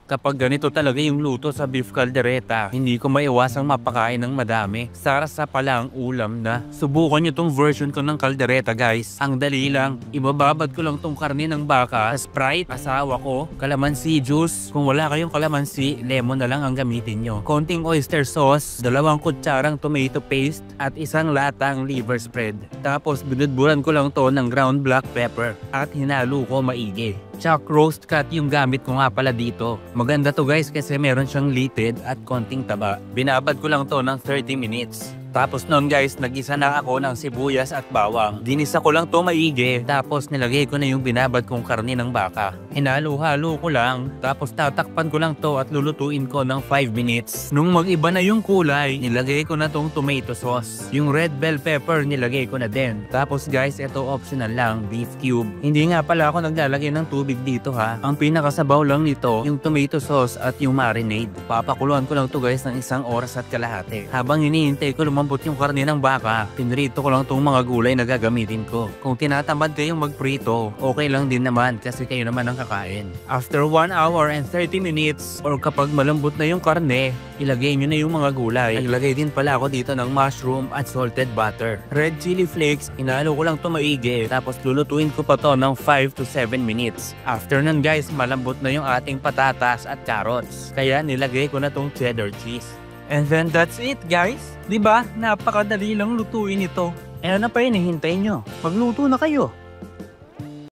Kapag ganito talaga yung luto sa beef caldereta, hindi ko maiwasang mapakain ng madami. Sarasa pala ang ulam na. Subukan nyo tong version ko ng caldereta guys. Ang dali lang. Ibababad ko lang tong karne ng baka, Sprite, asawa ko, calamansi juice. Kung wala kayong calamansi, lemon na lang ang gamitin nyo. Konting oyster sauce, 2 kutsarang tomato paste, at isang latang liver spread. Tapos binudburan ko lang to ng ground black pepper at hinalo ko maigi. Chuck roast cut yung gamit ko nga pala dito. Maganda to guys kasi meron siyang litid at konting taba. Binabad ko lang to ng 30 minutes. Tapos noon guys, nag-isa na ako ng sibuyas at bawang. Dinisa ko lang to maigi. Tapos nilagay ko na yung binabad kong karne ng baka. Hinalo-halo ko lang. Tapos tatakpan ko lang to at lulutuin ko ng 5 minutes. Nung mag-iba na yung kulay, nilagay ko na tong tomato sauce. Yung red bell pepper nilagay ko na din. Tapos guys, ito optional lang, beef cube. Hindi nga pala ako naglalagay ng tubig dito ha. Ang pinakasabaw lang nito, yung tomato sauce at yung marinade. Papakuluan ko lang to guys ng 1 oras at kalahati. Habang hinihintay ko lumambot yung karne ng baka, pinrito ko lang tong mga gulay na gagamitin ko. Kung tinatamad kayong magprito, okay lang din naman kasi kayo naman ang kakain. After 1 hour and 30 minutes or kapag malambot na yung karne, ilagay nyo na yung mga gulay. Naglagay din pala ako dito ng mushroom at salted butter. Red chili flakes, inalo ko lang to maigi. Tapos lulutuin ko pa to ng 5 to 7 minutes. After nun guys, malambot na yung ating patatas at carrots. Kaya nilagay ko na tong cheddar cheese. And then that's it guys. Diba? Napakadali lang lutuin ito. Eh ano pa hinihintay nyo? Magluto na kayo.